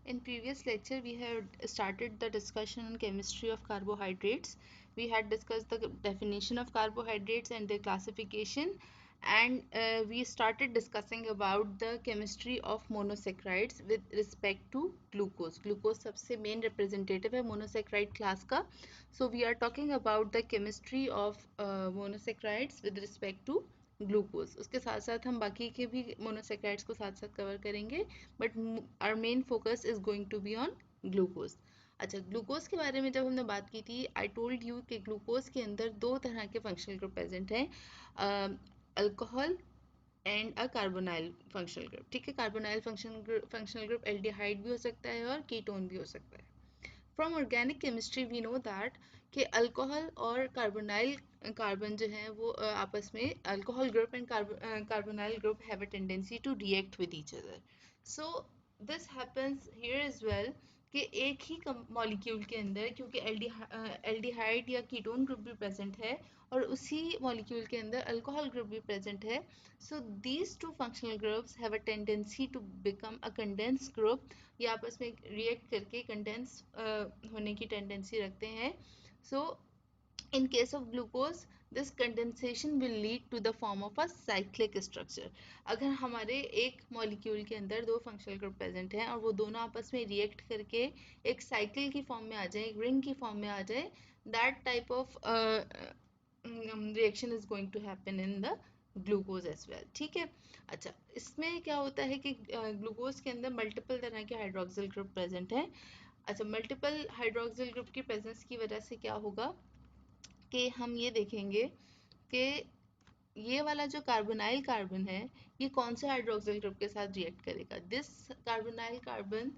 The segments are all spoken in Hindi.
In previous lecture, we had started the discussion on chemistry of carbohydrates. We had discussed the definition of carbohydrates and their classification, and we started discussing about the chemistry of monosaccharides with respect to glucose. Glucose सबसे main representative है monosaccharide class का. So we are talking about the chemistry of monosaccharides with respect to glucose. उसके साथ साथ हम बाकी के भी मोनोसेक्राइड्स को साथ साथ कवर करेंगे, but our main focus is going to be on glucose. अच्छा, ग्लूकोज के बारे में जब हमने बात की थी, आई टोल्ड यू कि ग्लूकोज के अंदर दो तरह के फंक्शनल ग्रुप प्रेजेंट हैं, alcohol and a carbonyl functional group. ठीक है, कार्बोनाइल फंक्शनल ग्रुप एल्डिहाइड भी हो सकता है और कीटोन भी हो सकता है. From organic chemistry we know that कि अल्कोहल और कार्बोनाइल कार्बन जो है वो आपस में alcohol group and carbonyl group have a tendency to react with each other. So this happens here as well कि एक ही मॉलिक्यूल के अंदर, क्योंकि एल्डिहाइड या कीटोन ग्रुप भी प्रेजेंट है और उसी मॉलिक्यूल के अंदर अल्कोहल ग्रुप भी प्रेजेंट है, so these two functional groups have a tendency to become a condense group. ये आपस में रिएक्ट करके कंडेंस होने की टेंडेंसी रखते हैं. सो in case of glucose, this condensation will lead to the form of a cyclic structure. अगर हमारे एक मॉलिक्यूल के अंदर दो फंक्शनल ग्रुप प्रेजेंट हैं और वो दोनों आपस में रिएक्ट करके एक साइकिल की फॉर्म में आ जाए, एक रिंग की फॉर्म में आ जाए, that type of reaction is going to happen in the glucose as well. ठीक है. अच्छा, इसमें क्या होता है कि ग्लूकोज के अंदर मल्टीपल तरह के हाइड्रोक्सिल ग्रुप प्रेजेंट हैं. अच्छा, मल्टीपल हाइड्रोक्सिल ग्रुप की प्रेजेंस की वजह से क्या होगा कि हम ये देखेंगे कि ये वाला जो कार्बोनाइल कार्बन है, ये कौन से हाइड्रोक्सिल ग्रुप के साथ रिएक्ट करेगा. दिस कार्बोनाइल कार्बन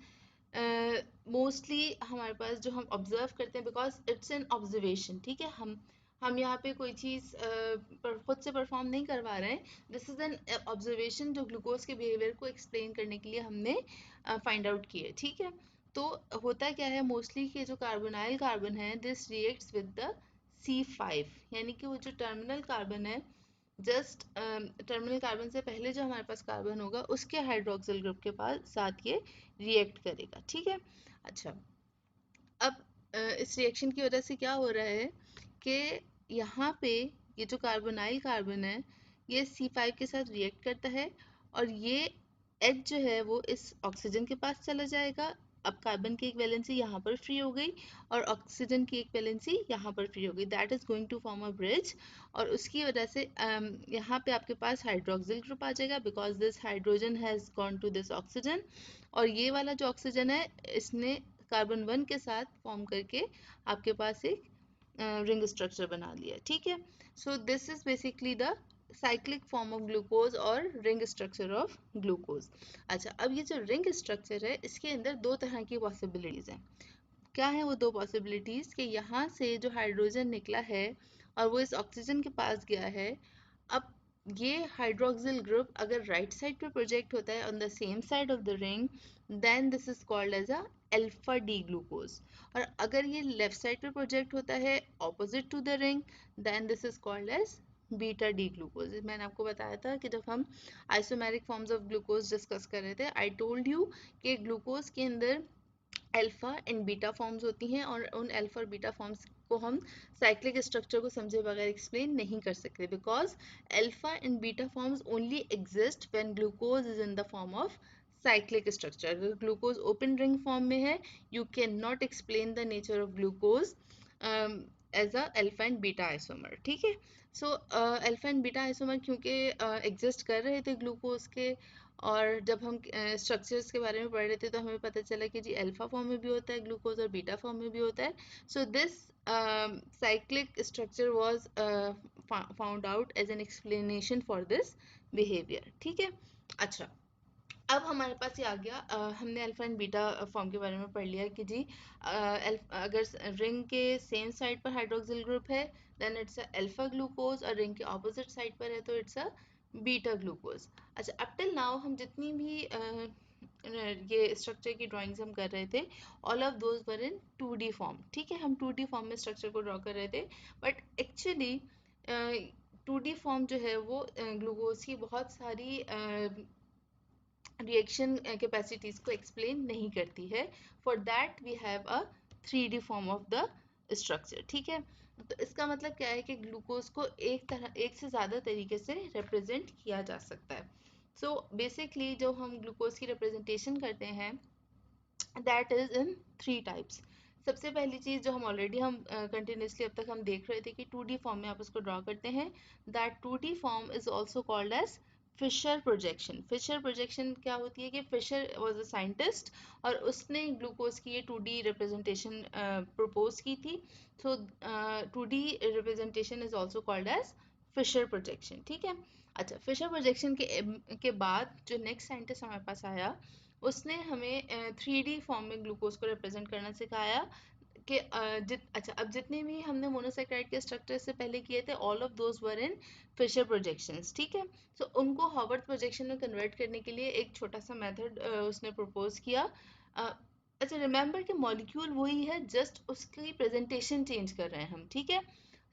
मोस्टली हमारे पास जो हम ऑब्जर्व करते हैं, बिकॉज इट्स एन ऑब्जर्वेशन. ठीक है, हम यहाँ पे कोई चीज़ खुद से परफॉर्म नहीं करवा रहे हैं. दिस इज एन ऑब्जर्वेशन जो ग्लूकोज के बिहेवियर को एक्सप्लेन करने के लिए हमने फाइंड आउट किए. ठीक है, तो होता क्या है मोस्टली कि जो कार्बोनाइल कार्बन है, this reacts with the C5, यानी कि वो जो टर्मिनल कार्बन है, जस्ट टर्मिनल कार्बन से पहले जो हमारे पास कार्बन होगा उसके हाइड्रोक्सिल ग्रुप के पास साथ ये रिएक्ट करेगा. ठीक है. अच्छा, अब इस रिएक्शन की वजह से क्या हो रहा है कि यहाँ पे ये जो कार्बोनाइल कार्बन है, ये C5 के साथ रिएक्ट करता है और ये H जो है वो इस ऑक्सीजन के पास चला जाएगा. अब कार्बन की एक वैलेंसी यहाँ पर फ्री हो गई और ऑक्सीजन की एक वैलेंसी यहाँ पर फ्री हो गई. That is going to form a bridge, और उसकी वजह से यहाँ पे आपके पास हाइड्रोक्सिल ग्रुप आ जाएगा, because this hydrogen has gone to this oxygen. और ये वाला जो ऑक्सीजन है, इसने कार्बन 1 के साथ फॉर्म करके आपके पास एक रिंग स्ट्रक्चर बना लिया. ठीक है. So this is basically the cyclic form of glucose और रिंग स्ट्रक्चर ऑफ ग्लूकोज. अच्छा, अब ये जो रिंग स्ट्रक्चर है, इसके अंदर दो तरह की पॉसिबिलिटीज हैं. क्या है वो दो पॉसिबिलिटीज कि यहाँ से जो हाइड्रोजन निकला है और वो इस ऑक्सीजन के पास गया है, अब ये हाइड्रोक्सिल ग्रुप अगर राइट साइड पे प्रोजेक्ट होता है on the same side of the ring, then this is called as a alpha D glucose. और अगर ये लेफ्ट साइड पे प्रोजेक्ट होता है opposite to the ring, then this is called as beta D glucose. मैंने आपको बताया था कि जब हम isomeric forms of glucose discuss कर रहे थे, आई टोल्ड यू कि ग्लूकोज के अंदर अल्फा एंड बीटा फॉर्म्स होती हैं और उन अल्फा और बीटा फॉर्म्स को हम साइक्लिक स्ट्रक्चर को समझे बगैर एक्सप्लेन नहीं कर सकते, because alpha and beta forms only exist when glucose is in the form of cyclic structure. अगर ग्लूकोज ओपन रिंग फॉर्म में है, you can not explain the nature of glucose as a alpha and beta isomer. ठीक है. So alpha and beta isomer क्योंकि एग्जिस्ट कर रहे थे ग्लूकोज के, और जब हम स्ट्रक्चर्स के बारे में पढ़ रहे थे तो हमें पता चला कि जी अल्फा फॉर्म में भी होता है ग्लूकोज और बीटा फॉर्म में भी होता है. So this cyclic structure was found out as an explanation for this behaviour. ठीक है. अच्छा, अब हमारे पास ये आ गया, हमने अल्फा एंड बीटा फॉर्म के बारे में पढ़ लिया कि जी अगर रिंग के सेम साइड पर हाइड्रोक्सिल ग्रुप है, देन इट्स अल्फा ग्लूकोज, और रिंग के ऑपोजिट साइड पर है तो इट्स अ बीटा ग्लूकोज. अच्छा, अप टिल नाउ हम जितनी भी ये स्ट्रक्चर की ड्राइंग्स हम कर रहे थे, all of those were in 2D form. ठीक है, हम 2D फॉर्म में स्ट्रक्चर को ड्रॉ कर रहे थे, बट एक्चुअली 2D फॉर्म जो है वो ग्लूकोज की बहुत सारी रिएक्शन कैपेसिटीज को एक्सप्लेन नहीं करती है। For that we have a 3D form of the structure. ठीक है, तो इसका मतलब क्या है कि ग्लूकोज को एक से ज़्यादा तरीके से रिप्रेजेंट किया जा सकता है। सो बेसिकली जो हम ग्लूकोज की रिप्रेजेंटेशन करते हैं दैट इज इन 3 टाइप्स। सबसे पहली चीज़ जो हम कंटिन्यूसली अब तक हम देख रहे थे कि 2D फॉर्म में आप उसको ड्रॉ करते हैं। That 2D form is also called as Fischer projection. Fischer projection क्या होती है कि फिशर वॉज अ साइंटिस्ट और उसने ग्लूकोज की ये 2D रिप्रेजेंटेशन प्रपोज की थी। So 2D representation is also called as Fischer projection. ठीक है, अच्छा फिशर प्रोजेक्शन के बाद जो नेक्स्ट साइंटिस्ट हमारे पास आया उसने हमें 3D फॉर्म में ग्लूकोज को रिप्रेजेंट करना सिखाया कि अच्छा अब जितने भी हमने मोनोसेक्राइड के स्ट्रक्चर से पहले किए थे all of those were in Fischer projections. ठीक है, सो उनको हार्वर्ड प्रोजेक्शन में कन्वर्ट करने के लिए एक छोटा सा मेथड उसने प्रपोज किया। अच्छा रिमेंबर कि मॉलिक्यूल वही है, जस्ट उसकी प्रेजेंटेशन चेंज कर रहे हैं हम। ठीक है,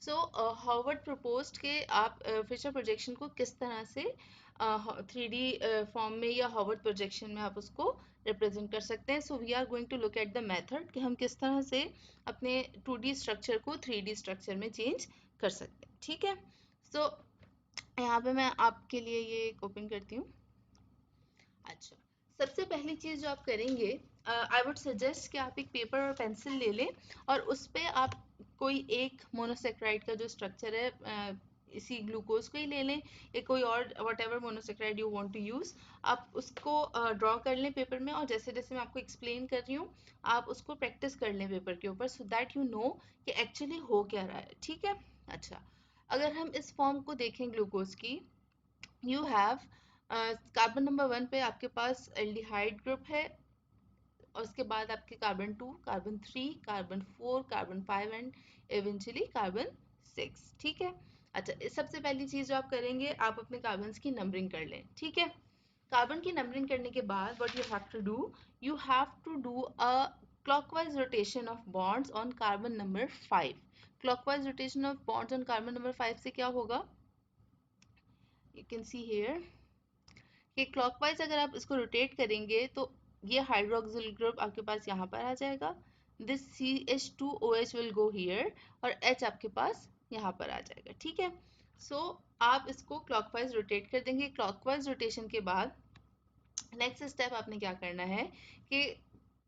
सो हार्वर्ड प्रपोज्ड कि आप फिशर प्रोजेक्शन को किस तरह से 3D फॉर्म में या हार्वर्ड प्रोजेक्शन में आप उसको रिप्रेजेंट कर सकते हैं। So we are going to look at the method कि हम किस तरह से अपने 2D स्ट्रक्चर को 3D स्ट्रक्चर में चेंज कर सकते हैं। ठीक है, सो यहाँ पे मैं आपके लिए ये ओपन करती हूँ। अच्छा, सबसे पहली चीज़ जो आप करेंगे, आई वुड सजेस्ट कि आप एक पेपर और पेंसिल ले लें और उस पे आप कोई एक मोनोसेक्राइड का जो स्ट्रक्चर है इसी ग्लूकोज को ही ले लें या कोई और whatever monosaccharide you want to use, आप उसको ड्रॉ कर लें पेपर में और जैसे जैसे मैं आपको एक्सप्लेन कर रही हूँ आप उसको प्रैक्टिस कर लें पेपर के ऊपर सो दैट यू नो कि एक्चुअली हो क्या रहा है। ठीक है, अच्छा अगर हम इस फॉर्म को देखें ग्लूकोज की, यू हैव कार्बन नंबर 1 पे आपके पास एल्डिहाइड ग्रुप है और उसके बाद आपके carbon 2, carbon 3, carbon 4, carbon 5 and eventually carbon 6। ठीक है, अच्छा इस सबसे पहली चीज जो आप करेंगे आप अपने कार्बन्स की नंबरिंग कर लें। ठीक है, कार्बन की नंबरिंग करने के बाद what you have to do, you have to do a clockwise rotation of bonds on carbon number 5। clockwise rotation of bonds on carbon number 5 से क्या होगा, you can see here कि क्लॉकवाइज अगर आप इसको रोटेट करेंगे तो ये हाइड्रोक्सिल ग्रुप आपके पास यहाँ पर आ जाएगा, this CH2OH will go here और H आपके पास यहाँ पर आ जाएगा। ठीक है, सो आप इसको क्लॉकवाइज रोटेट कर देंगे। क्लॉकवाइज रोटेशन के बाद नेक्स्ट स्टेप आपने क्या करना है कि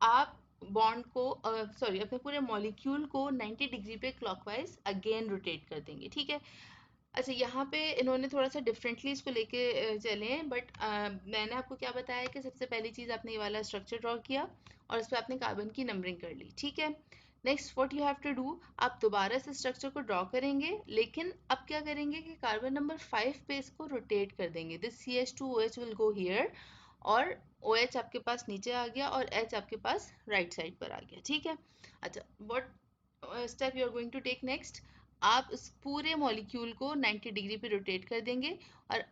आप बॉन्ड को सॉरी अपने पूरे मॉलिक्यूल को 90 डिग्री पे क्लॉकवाइज अगेन रोटेट कर देंगे। ठीक है, अच्छा यहाँ पे इन्होंने थोड़ा सा डिफरेंटली इसको लेके चले हैं बट मैंने आपको क्या बताया कि सबसे पहली चीज़ आपने ये वाला स्ट्रक्चर ड्रॉ किया और उस पर आपने कार्बन की नंबरिंग कर ली। ठीक है, next what you have to do, आप दोबारा से स्ट्रक्चर को ड्रॉ करेंगे लेकिन अब क्या करेंगे कि कार्बन नंबर 5 पे इसको रोटेट कर देंगे, this CH2OH will go here और OH आपके पास नीचे आ गया और H आपके पास राइट साइड पर आ गया। ठीक है, अच्छा what step you are going to take next, आप इस पूरे मॉलिक्यूल को 90 डिग्री पे रोटेट कर देंगे और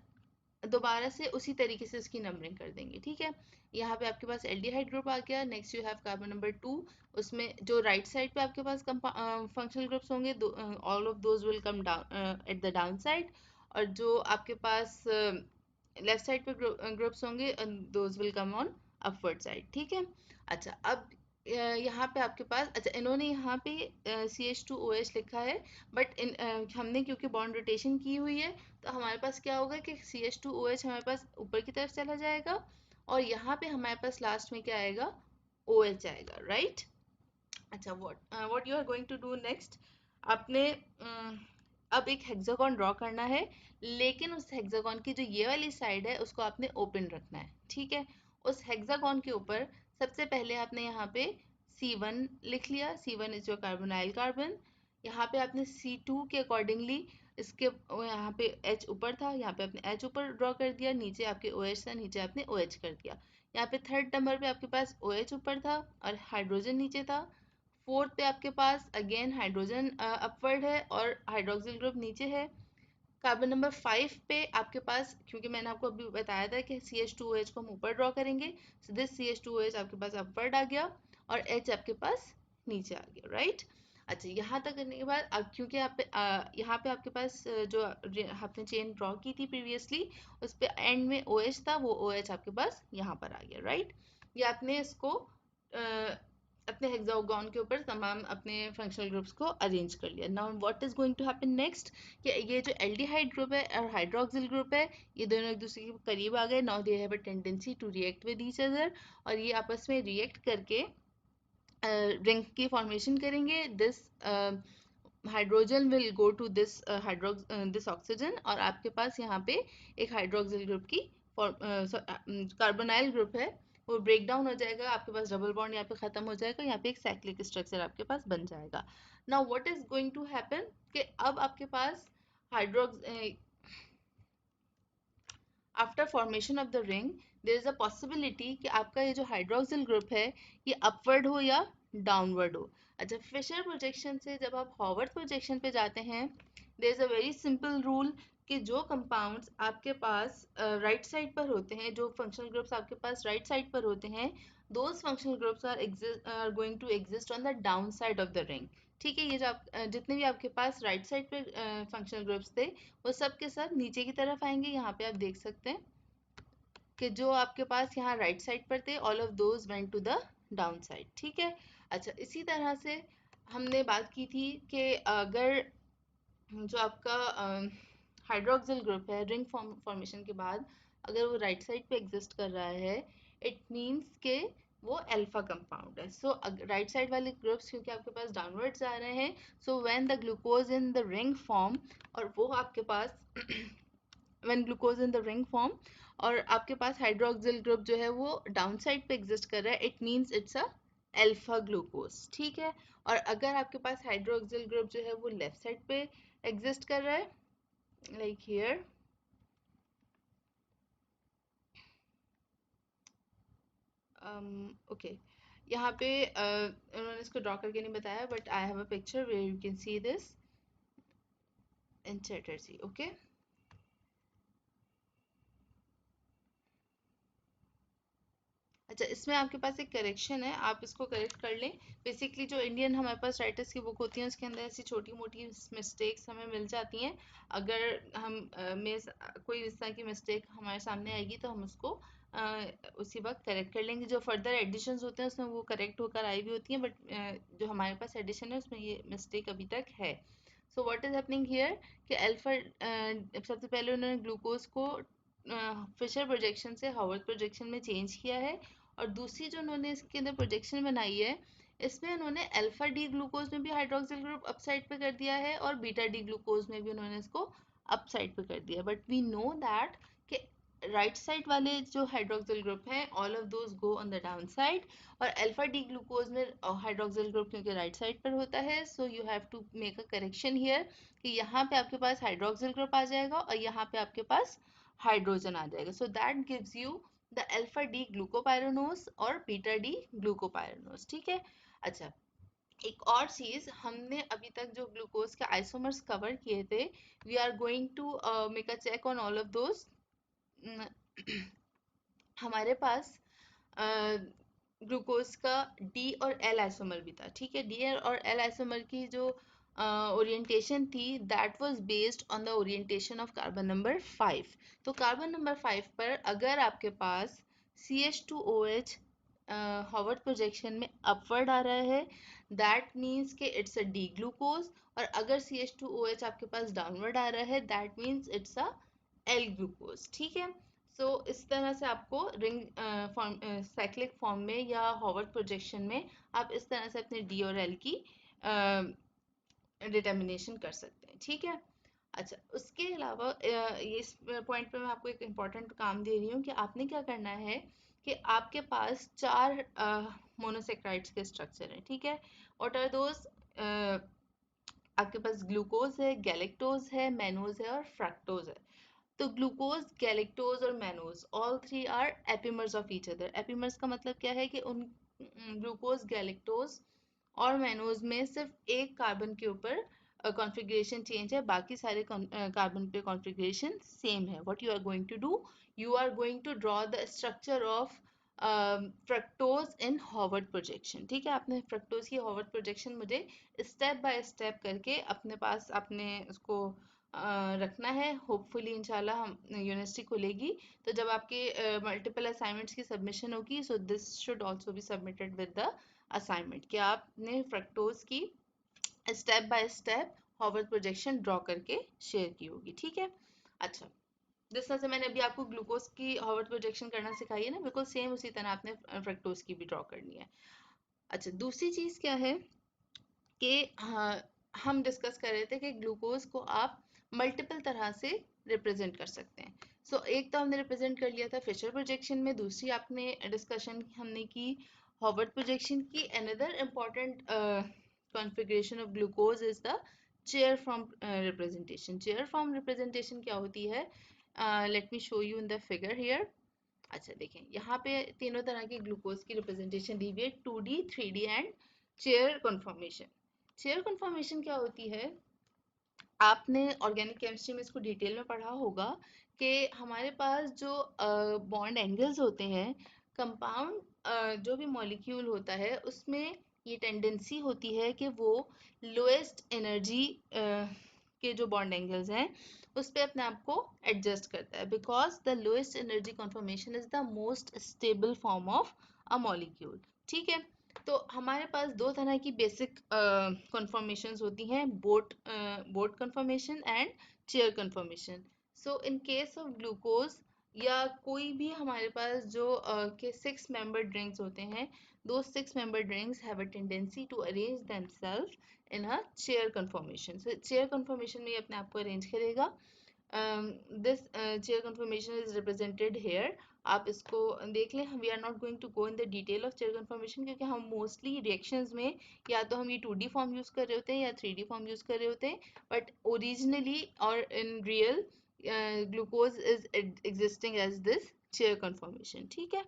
दोबारा से उसी तरीके से इसकी नंबरिंग कर देंगे। ठीक है, यहाँ पे आपके पास एल्डिहाइड ग्रुप आ गया। Next you have carbon number 2, उसमें जो राइट साइड पे आपके पास फंक्शनल ग्रुप्स होंगे all of those will come down at the down side और जो आपके पास लेफ्ट साइड पे ग्रुप्स होंगे those will come on upward side. ठीक है, अच्छा अब यहाँ पे आपके पास, अच्छा इन्होंने यहाँ पे CH2OH लिखा है बट हमने क्योंकि बॉन्ड रोटेशन की हुई है तो हमारे पास क्या होगा कि CH2OH हमारे पास ऊपर की तरफ चला जाएगा और यहाँ पे हमारे पास लास्ट में क्या आएगा, OH आएगा। राइट, अच्छा what you are going to do next, आपने अब एक हेक्सागोन ड्रॉ करना है लेकिन उस हेक्सागोन की जो ये वाली साइड है उसको आपने ओपन रखना है। ठीक है, उस हेक्सागोन के ऊपर सबसे पहले आपने यहाँ पे C1 लिख लिया, C1 is your carbonyl carbon. यहाँ पे आपने C2 के अकॉर्डिंगली इसके यहाँ पे H ऊपर था, यहाँ पे आपने H ऊपर ड्रॉ कर दिया, नीचे आपके OH था, नीचे आपने OH कर दिया। यहाँ पे थर्ड नंबर पे आपके पास OH ऊपर था और हाइड्रोजन नीचे था। फोर्थ पे आपके पास अगेन हाइड्रोजन अपवर्ड है और हाइड्रोक्सिल ग्रुप नीचे है। कार्बन नंबर 5 पे आपके पास, क्योंकि मैंने आपको अभी बताया था कि CH2OH को हम ऊपर ड्रॉ करेंगे, दिस CH2OH आपके पास अपवर्ड आ गया और H आपके पास नीचे आ गया। राइट, अच्छा, यहाँ तक करने के बाद अब क्योंकि यहाँ पे आपके पास जो आपने चेन ड्रॉ की थी प्रीवियसली, उस पे एंड में ओ एच था, वो ओ एच आपके पास यहाँ पर आ गया, राइट। ये आपने इसको अपने हेक्सागोन के ऊपर तमाम अपने फंक्शनल ग्रुप्स को अरेंज कर लिया। Now what is going to happen next, कि ये जो एल्डिहाइड ग्रुप है और हाइड्रोक्सिल ग्रुप है, ये दोनों एक दूसरे के करीब आ गए। Now they have a tendency to react with each other, और ये आपस में रिएक्ट करके रिंग की फॉर्मेशन करेंगे। This hydrogen will go to this this oxygen, और आपके पास यहाँ पे एक हाइड्रोक्सिल ग्रुप की कार्बोनाइल ग्रुप है, वो ब्रेक डाउन हो जाएगा, आपके पास डबल बॉन्ड यहाँ पे खत्म हो जाएगा, यहाँ पे एक साइक्लिक स्ट्रक्चर आपके पास बन जाएगा। Now what is going to happen, कि अब आपके पास hydroxyl after formation of the ring there is a possibility कि आपका ये जो हाइड्रोक्सिल ग्रुप है ये अपवर्ड हो या डाउनवर्ड हो। अच्छा, फिशर प्रोजेक्शन से जब आप हॉवर्ड प्रोजेक्शन पे जाते हैं, there is a very simple rule कि जो कंपाउंड्स आपके पास राइट साइड पर होते हैं, जो फंक्शनल ग्रुप्स आपके पास राइट साइड पर होते हैं, those functional groups are going to exist on the down side of the ring. ठीक है, ये जो जितने भी आपके पास राइट साइड पे फंक्शनल ग्रुप्स थे, वो सब के सब नीचे की तरफ आएंगे। यहाँ पे आप देख सकते हैं कि जो आपके पास यहाँ राइट साइड पर थे, all of those went to the down side. ठीक है। अच्छा, इसी तरह से हमने बात की थी कि अगर जो आपका हाइड्रोक्सिल ग्रुप है रिंग फॉर्मेशन के बाद अगर वो राइट साइड पे एग्जिस्ट कर रहा है, इट मीन्स के वो अल्फा कंपाउंड है। सो राइट साइड वाले ग्रुप्स क्योंकि आपके पास डाउनवर्ड्स आ रहे हैं, so when the glucose in the ring form, और वो आपके पास when glucose in the ring form और आपके पास हाइड्रोक्सिल ग्रुप जो है वो डाउन साइड पे एग्जिस्ट कर रहा है, it means it's a alpha glucose. ठीक है। और अगर आपके पास हाइड्रोक्सिल ग्रुप जो है वो लेफ्ट साइड पे एग्जिस्ट कर रहा है, लाइक हियर, ओके, यहाँ पे उन्होंने इसको ड्रॉ करके नहीं बताया, but I have a picture where you can see this in Chatterjee. Okay, अच्छा, इसमें आपके पास एक करेक्शन है, आप इसको करेक्ट कर लें। बेसिकली जो इंडियन हमारे पास राइटर्स की बुक होती है उसके अंदर ऐसी छोटी मोटी मिस्टेक्स हमें मिल जाती हैं। अगर हम कोई इस तरह की मिस्टेक हमारे सामने आएगी तो हम उसको उसी वक्त करेक्ट कर लेंगे। जो फर्दर एडिशंस होते हैं उसमें वो करेक्ट होकर आई भी होती हैं, बट जो हमारे पास एडिशन है उसमें ये मिस्टेक अभी तक है। So what is happening here, कि अल्फा सबसे पहले उन्होंने ग्लूकोज को फिशर प्रोजेक्शन से हावर्ड प्रोजेक्शन में चेंज किया है, और दूसरी जो उन्होंने इसके अंदर प्रोजेक्शन बनाई है, इसमें उन्होंने अल्फा डी ग्लूकोज में भी हाइड्रोक्सिल ग्रुप अप साइड पे कर दिया है, और बीटा डी ग्लूकोज में भी उन्होंने इसको अप साइड पे कर दिया। बट वी नो दैट कि राइट साइड वाले जो हाइड्रोक्सिल ग्रुप हैं, all of those go on the down side, और अल्फा डी ग्लूकोज में हाइड्रोक्सिल ग्रुप क्योंकि राइट साइड पर होता है, so you have to make a correction here, कि यहाँ पे आपके पास हाइड्रोक्सिल ग्रुप आ जाएगा और यहाँ पे आपके पास हाइड्रोजन आ जाएगा। So that gives you the alpha D glucopyranose और बीटा डी ग्लूकोपायरानोस। ठीक है। अच्छा, एक और चीज, हमने अभी तक जो ग्लूकोज के आइसोमर्स कवर किए थे, we are going to make a check on all of those. हमारे पास ग्लूकोज का डी और एल आइसोमर भी था। ठीक है, डी और एल आइसोमर की जो ओरिएंटेशन थी, that was based on the orientation of carbon number 5। तो कार्बन नंबर 5 पर अगर आपके पास CH2OH हॉवर्ड प्रोजेक्शन में अपवर्ड आ रहा है, दैट मीन्स कि इट्स अ डी ग्लूकोज, और अगर CH2OH आपके पास डाउनवर्ड आ रहा है, that means it's a L glucose. ठीक है। सो इस तरह से आपको रिंग फॉर्म साइक्लिक फॉर्म में या हॉवर्ड प्रोजेक्शन में आप इस तरह से अपने डी और एल की डिटर्मिनेशन कर सकते हैं। ठीक है। अच्छा, उसके अलावा ये इस पॉइंट पे मैं आपको एक इम्पॉर्टेंट काम दे रही हूँ कि आपने क्या करना है, कि आपके पास 4 मोनोसेक्राइड्स के स्ट्रक्चर हैं। ठीक है। व्हाट आर दोज, आपके पास ग्लूकोज है, गैलेक्टोज है, मैनोज है और फ्रक्टोज है। तो ग्लूकोज, गैलेक्टोज और mannose, all three are epimers of each other. Epimers का मतलब क्या है, कि उन ग्लूकोज, गैलेक्टोज और मैनोज में सिर्फ एक कार्बन के ऊपर कॉन्फ़िगरेशन चेंज है, बाकी सारे कार्बन पे कॉन्फ़िगरेशन सेम है। What you are going to do, you are going to draw the structure of fructose in Haworth projection. ठीक है, आपने फ्रक्टोज की हॉवर्ड प्रोजेक्शन मुझे स्टेप बाय स्टेप करके अपने पास आपने उसको रखना है। होपफुली इंशाल्लाह हम यूनिवर्सिटी खुलेगी तो जब आपके मल्टीपल असाइनमेंट्स की सबमिशन होगी, so this should also be submitted with the assignment कि आपने फ्रक्टोज की step by step Howard projection draw करके शेयर की होगी। ठीक है, अच्छा, जिस तरह से मैंने अभी आपको ग्लूकोज की हॉवर्ड प्रोजेक्शन करना सिखाई है ना, बिल्कुल सेम उसी तरह आपने फ्रक्टोज की भी ड्रॉ करनी है। अच्छा, दूसरी चीज क्या है कि हम डिस्कस कर रहे थे कि ग्लूकोज को आप मल्टीपल तरह से रिप्रेजेंट कर सकते हैं। एक तो हमने रिप्रेजेंट कर लिया था फिशर प्रोजेक्शन में, दूसरी आपने डिस्कशन हमने की हॉवर्ड प्रोजेक्शन की। Another important configuration of glucose is the chair form representation. Chair form representation क्या होती है? Let me show you in the figure here. अच्छा देखें, यहाँ पे तीनों तरह की ग्लूकोज की रिप्रेजेंटेशन दी हुई है, 2D 3D and chair conformation. Chair conformation क्या होती है? आपने ऑर्गेनिक केमिस्ट्री में इसको डिटेल में पढ़ा होगा कि हमारे पास जो बॉन्ड एंगल्स होते हैं, कंपाउंड जो भी मॉलिक्यूल होता है उसमें ये टेंडेंसी होती है कि वो लोएस्ट एनर्जी के जो बॉन्ड एंगल्स हैं उस पे अपने आप को एडजस्ट करता है, because the lowest energy conformation is the most stable form of a molecule. ठीक है, तो हमारे पास दो तरह की बेसिक कन्फर्मेशंस होती हैं, boat conformation and chair conformation. So in case of glucose या कोई भी हमारे पास जो के 6 मेंबर ड्रिंक्स होते हैं, दो 6 member rings have a tendency to arrange themselves in a chair conformation. So chair conformation में ये अपने आप को अरेंज करेगा। This chair conformation is represented here. आप इसको देख लें, we are not going to go in the detail of chair conformation क्योंकि हम मोस्टली रिएक्शंस में या तो हम ये 2D फॉर्म यूज कर रहे होते हैं या 3D फॉर्म यूज कर रहे होते हैं, बट ओरिजिनली और in real glucose is existing as this chair conformation. ठीक है,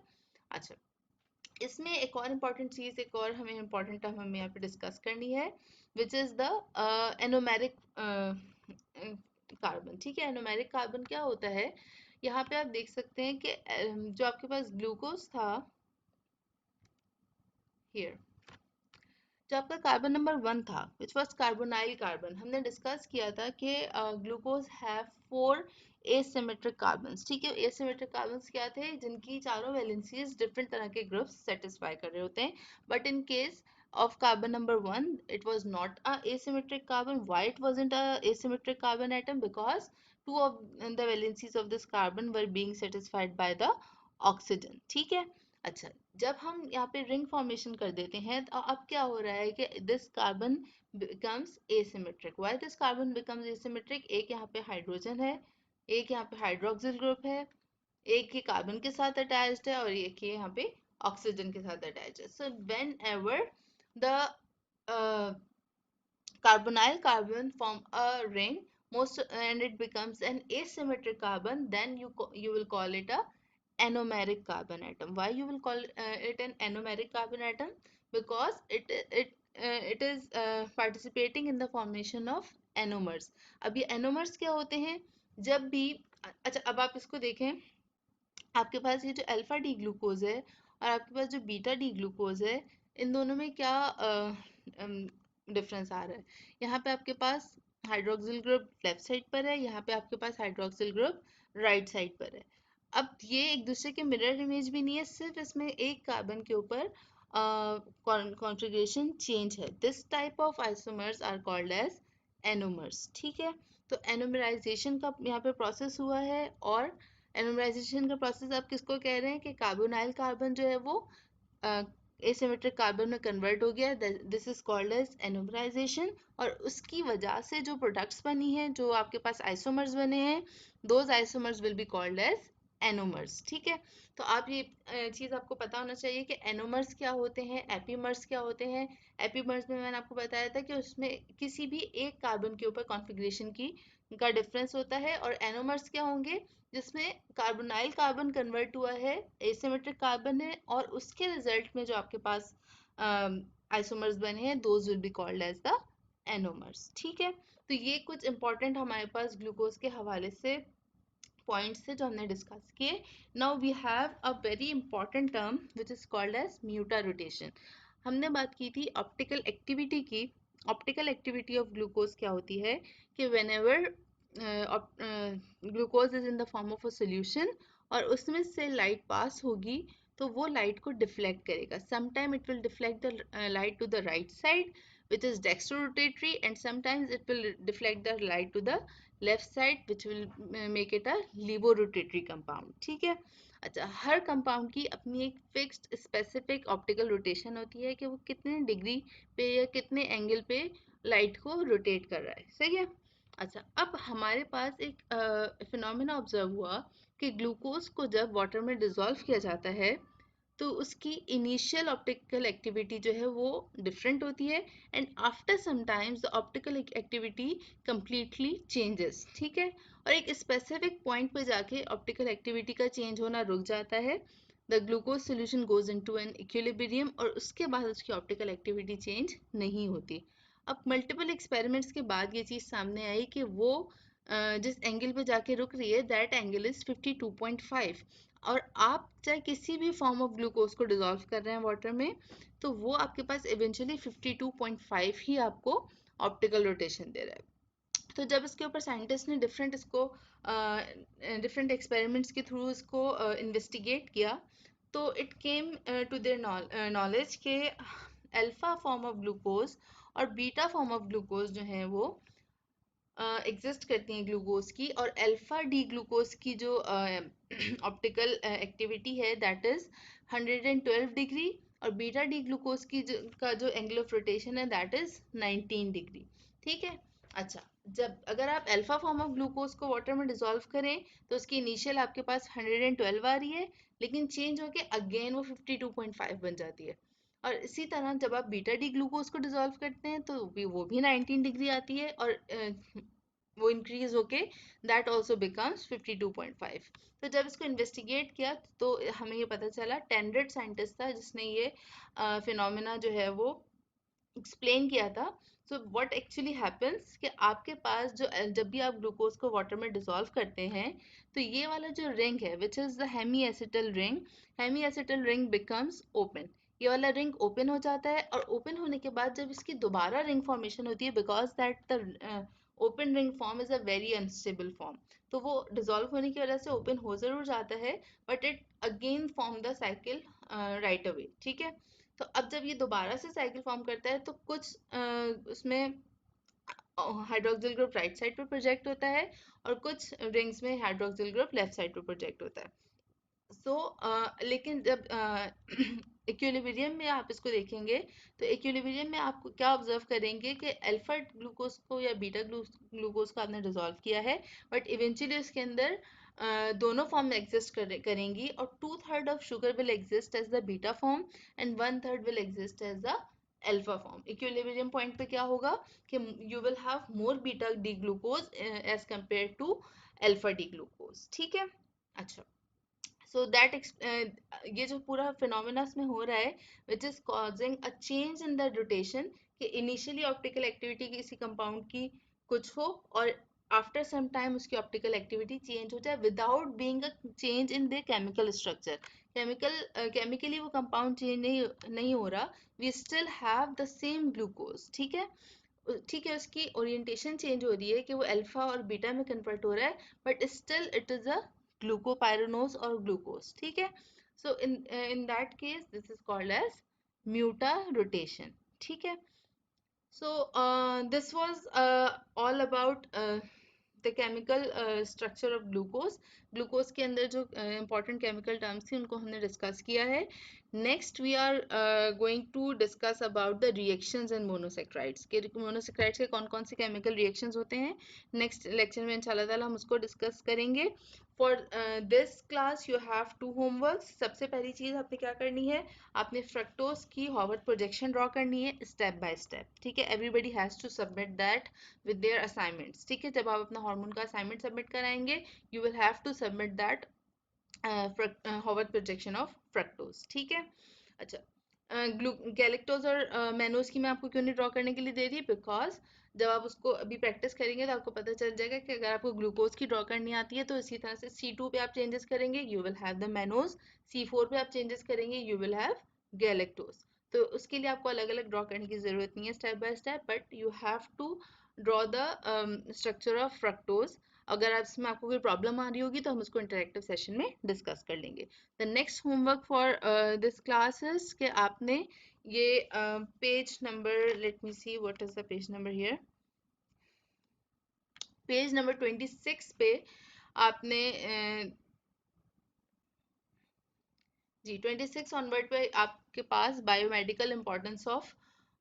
अच्छा, इसमें एक और इम्पॉर्टेंट चीज, एक और हमें इम्पॉर्टेंट टर्म हमें यहाँ पे डिस्कस करनी है, which is the anomeric carbon. ठीक है, एनोमेरिक कार्बन क्या होता है? यहाँ पे आप देख सकते हैं कि जो आपके पास ग्लूकोज था हियर, जो आपका कार्बन नंबर 1 था विच वॉज कार्बोनाइल कार्बन, हमने डिस्कस किया था कि ग्लूकोज हैव 4 एसिमेट्रिक कार्बन्स। ठीक है, एसिमेट्रिक कार्बन्स क्या थे? जिनकी चारों वैलेंसीज डिफरेंट तरह के ग्रुप्स सेटिस्फाई कर रहे होते हैं, but in case of carbon number 1 it was not a asymmetric carbon. Why it wasn't a asymmetric carbon atom? Because two of the valencies of this carbon were being satisfied by the oxygen. ठीक है, अच्छा, जब हम यहाँ पे रिंग फॉर्मेशन कर देते हैं तो अब क्या हो रहा है कि this carbon becomes asymmetric. Why this carbon becomes asymmetric? एक यहाँ पे हाइड्रोजन है, एक यहाँ पे हाइड्रोक्सिल ग्रुप है, एक ये कार्बन के साथ अटैच्ड है और एक ये यहाँ पे ऑक्सीजन के साथ अटैच्ड है। So when ever the carbonyl carbon form a ring most and it becomes an asymmetric carbon, then you will call it a anomeric carbon atom. Why you will call it an anomeric carbon atom? Because it is participating in the formation of anomers. अब ये anomers क्या होते हैं? जब भी अच्छा, अब आप इसको देखें, आपके पास ये जो अल्फा डी ग्लूकोज है और आपके पास जो बीटा डी ग्लूकोज है, इन दोनों में क्या डिफरेंस आ रहा है? यहाँ पे आपके पास हाइड्रोक्सिल ग्रुप लेफ्ट साइड पर है, यहाँ पे आपके पास हाइड्रोक्सिल ग्रुप राइट साइड पर है। अब ये एक दूसरे के मिरर इमेज भी नहीं है, सिर्फ इसमें एक कार्बन के ऊपर कॉन्फ़िगरेशन चेंज है। This type of isomers are called as anomers. ठीक है, तो एनोमराइजेशन का यहाँ पे प्रोसेस हुआ है, और एनोमराइजेशन का प्रोसेस आप किसको कह रहे हैं कि कार्बोनाइल कार्बन जो है वो एसिमेट्रिक कार्बन में कन्वर्ट हो गया, दिस इज कॉल्ड एज एनोमराइजेशन। और उसकी वजह से जो प्रोडक्ट्स बनी हैं, जो आपके पास आइसोमर्स बने हैं, those isomers will be called as anomers. ठीक है, तो आप ये चीज़ आपको पता होना चाहिए कि एनोमर्स क्या होते हैं, एपीमर्स क्या होते हैं। एपीमर्स में मैंने आपको बताया था कि उसमें किसी भी एक कार्बन के ऊपर कॉन्फ़िगरेशन की का डिफरेंस होता है, और एनोमर्स क्या होंगे? जिसमें कार्बोनाइल कार्बन कन्वर्ट हुआ है, एसिमेट्रिक कार्बन है, और उसके रिजल्ट में जो आपके पास आइसोमर्स बने हैं, those will be called as the anomers. ठीक है, तो ये कुछ इंपॉर्टेंट हमारे पास ग्लूकोज के हवाले से पॉइंट्स थे जो हमने डिस्कस किए. Now we have a very important term which is called as mutarotation. हमने बात की थी ऑप्टिकल एक्टिविटी की. ऑप्टिकल एक्टिविटी ऑफ ग्लूकोज क्या होती है कि whenever glucose is in the form of a solution और उसमें से लाइट पास होगी तो वो लाइट को डिफ्लेक्ट करेगा. Sometime it will deflect the light to the right side which is dextrorotatory, and sometimes it will deflect the light to the left side which will make it a levorotatory compound. ठीक है. अच्छा, हर कंपाउंड की अपनी एक फिक्स्ड स्पेसिफिक ऑप्टिकल रोटेशन होती है कि वो कितने डिग्री पे या कितने एंगल पे लाइट को रोटेट कर रहा है. सही है. अच्छा, अब हमारे पास एक फिनोमेना ऑब्जर्व हुआ कि ग्लूकोज को जब वाटर में डिसॉल्व किया जाता है तो उसकी इनिशियल ऑप्टिकल एक्टिविटी जो है वो डिफरेंट होती है and after some times the optical activity completely changes. ठीक है. और एक स्पेसिफिक पॉइंट पे जाके ऑप्टिकल एक्टिविटी का चेंज होना रुक जाता है. The glucose solution goes into an equilibrium और उसके बाद उसकी ऑप्टिकल एक्टिविटी चेंज नहीं होती. अब मल्टीपल एक्सपेरिमेंट्स के बाद ये चीज़ सामने आई कि वो जिस एंगल पे जाके रुक रही है दैट एंगल इज 52.5. और आप चाहे किसी भी फॉर्म ऑफ ग्लूकोज को डिजोल्व कर रहे हैं वाटर में तो वो आपके पास इवेंचुअली 52.5 ही आपको ऑप्टिकल रोटेशन दे रहा है. तो जब इसके ऊपर साइंटिस्ट ने डिफरेंट एक्सपेरिमेंट्स के थ्रू इसको इन्वेस्टिगेट किया तो it came to their knowledge के अल्फा फॉर्म ऑफ ग्लूकोज और बीटा फॉर्म ऑफ ग्लूकोज जो है वो एग्जिस्ट करती हैं ग्लूकोज की. और अल्फा डी ग्लूकोज की जो ऑप्टिकल एक्टिविटी है दैट इज 112 डिग्री और बीटा डी ग्लूकोज की का जो एंगल ऑफ रोटेशन है दैट इज 19 डिग्री. ठीक है. अच्छा, जब अगर आप अल्फा फॉर्म ऑफ ग्लूकोज को वाटर में डिसॉल्व करें तो उसकी इनिशियल आपके पास 112 आ रही है लेकिन चेंज होके अगेन वो 52.5 बन जाती है. और इसी तरह जब आप बीटा डी ग्लूकोज को डिसॉल्व करते हैं तो वो भी 19 डिग्री आती है और वो इंक्रीज होके दैट आल्सो बिकम्स 52.5. तो जब इसको इन्वेस्टिगेट किया तो हमें ये पता चला टेनरेट साइंटिस्ट था जिसने ये फिनोमेना जो है वो एक्सप्लेन किया था. सो व्हाट एक्चुअली हैपेंस कि आपके पास जो जब भी आप ग्लूकोज को वाटर में डिसॉल्व करते हैं तो ये वाला जो रिंग है which is the hemiacetal ring becomes open. ये वाला रिंग ओपन हो जाता है और ओपन होने के बाद जब इसकी दोबारा रिंग फॉर्मेशन होती है because that the open ring form is a very unstable form तो वो डिसॉल्व होने की वजह से ओपन हो जरूर जाता है but it again form the cycle right away. ठीक है. तो अब जब ये दोबारा से साइकिल फॉर्म करता है तो कुछ उसमें हाइड्रोक्सिल ग्रुप राइट साइड पे प्रोजेक्ट होता है और कुछ रिंग्स में हाइड्रोक्सिल ग्रुप लेफ्ट साइड पे प्रोजेक्ट होता है. लेकिन जब इक्विलिब्रियम में आप इसको देखेंगे तो इक्विलिब्रियम में आप क्या ऑब्जर्व करेंगे कि अल्फा ग्लूकोज को या बीटा ग्लूकोज को आपने डिसॉल्व किया है बट इवेंचुअली उसके अंदर दोनों फॉर्म एग्जिस्ट करेंगी और 2/3 of sugar will exist as the beta form and 1/3 will exist as the alpha form. Equilibrium point पे क्या होगा कि you will have more beta D glucose as compare to alpha D glucose. ठीक है. अच्छा, सो दैट ये जो पूरा फिनोमेना में हो रहा है which is causing a change in the rotation कि इनिशियली ऑप्टिकल एक्टिविटी किसी कंपाउंड की कुछ हो और आफ्टर सम टाइम उसकी ऑप्टिकल एक्टिविटी चेंज हो जाए without being a change in the chemical structure. Chemically वो कंपाउंड चेंज नहीं हो रहा. We still have the same glucose. ठीक है. ठीक है, उसकी ओरिएंटेशन चेंज हो रही है कि वो अल्फा और बीटा में कन्वर्ट हो रहा है but still it is a glucopyranose और ग्लूकोज. ठीक है. So in that case this is called as mutarotation. ठीक है. So this was all about the chemical structure of glucose. Glucose के अंदर जो important chemical terms थी उनको हमने डिस्कस किया है. Next we are going to discuss about the reactions and monosaccharides के मोनोसेक्राइड्स के कौन कौन से केमिकल रिएक्शंस होते हैं. नेक्स्ट लेक्चर में इंशाल्लाह ताला हम उसको डिस्कस करेंगे. For this class you have 2 homeworks. सबसे पहली चीज़ आपने क्या करनी है, आपने फ्रक्टोज की हॉवर्ड प्रोजेक्शन ड्रॉ करनी है स्टेप बाय स्टेप. ठीक है. Everybody has to submit that with their assignments. ठीक है. जब आप अपना हार्मोन का असाइनमेंट सबमिट कराएंगे you will have to submit that Haworth projection of fructose. ठीक है. अच्छा, गैलेक्टोज और मैनोज की मैं आपको क्यों नहीं ड्रॉ करने के लिए दे रही, बिकॉज जब आप उसको अभी प्रैक्टिस करेंगे तो आपको पता चल जाएगा कि अगर आपको ग्लूकोज की ड्रॉ करनी आती है तो इसी तरह से C2 पे आप चेंजेस करेंगे, you will have the mannose. C4 पे आप चेंजेस करेंगे, यू विल हैव गैलेक्टोज। तो उसके लिए आपको अलग अलग ड्रॉ करने की जरूरत नहीं है step by step, but you have to draw the structure of fructose. अगर आप इसमें आपको कोई प्रॉब्लम आ रही होगी तो हम उसको इंटरेक्टिव सेशन में डिस्कस कर लेंगे। The next homework for this class is कि आपने ये page number, let me see what is the page number here, page number 26 पे आपने जी 26 ऑनवर्ड पे आपके पास बायोमेडिकल इंपॉर्टेंस ऑफ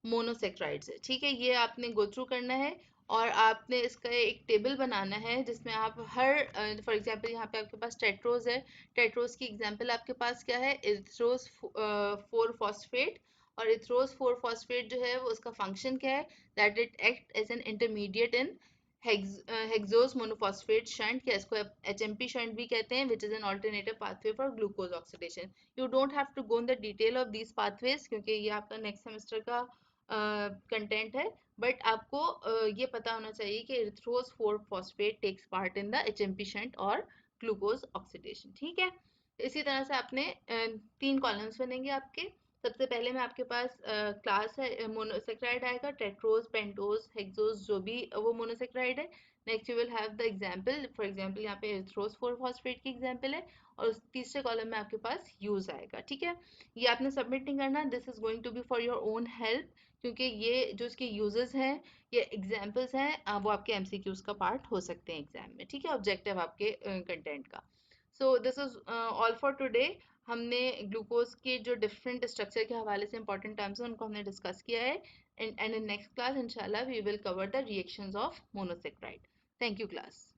मोनोसेक्राइड्स है। ठीक है, ये आपने गो थ्रू करना है और आपने इसका एक टेबल बनाना है जिसमें आप हर फॉर एग्जांपल यहाँ पे आपके पास टेट्रोज है, टेट्रोज की एग्जांपल आपके पास क्या है, इथ्रोज 4 फॉस्फेट। और इथ्रोज 4 फॉस्फेट जो है वो उसका फंक्शन क्या है, that it act as an intermediate in hexose monophosphate shunt, या इसको HMP शंट भी कहते हैं, which is an alternative pathway for glucose oxidation. You don't have to go in the detail of these pathways क्योंकि ये आपका नेक्स्ट सेमेस्टर का कंटेंट है, बट आपको ये पता होना चाहिए कि erythrose 4 phosphate takes part in the HMP shunt और ग्लूकोज ऑक्सीडेशन। ठीक है, इसी तरह से आपने 3 कॉलम्स बनेंगे आपके। सबसे पहले में आपके पास क्लास है मोनोसेक्राइड आएगा, टेट्रोज, पेंटोज, हेक्सोज, जो भी वो मोनोसेक्राइड है। Next you will have the example, for example यहाँ पे एरिथ्रोज 4 फॉस्फेट की एग्जांपल है, और उस तीसरे कॉलम में आपके पास यूज आएगा। ठीक है, ये आपने सबमिट नहीं करना, this is going to be for your own help, क्योंकि ये जो इसके यूजेस हैं, ये एग्जांपल्स हैं, वो आपके MCQs का पार्ट हो सकते हैं एग्जाम में। ठीक है, ऑब्जेक्टिव आपके कंटेंट का। So this is all for today. हमने ग्लूकोज के जो डिफरेंट स्ट्रक्चर के हवाले से इंपॉर्टेंट टर्म्स हैं उनको हमने डिस्कस किया है, एंड इन नेक्स्ट क्लास इंशाल्लाह we will cover the reactions of monosaccharide. Thank you class.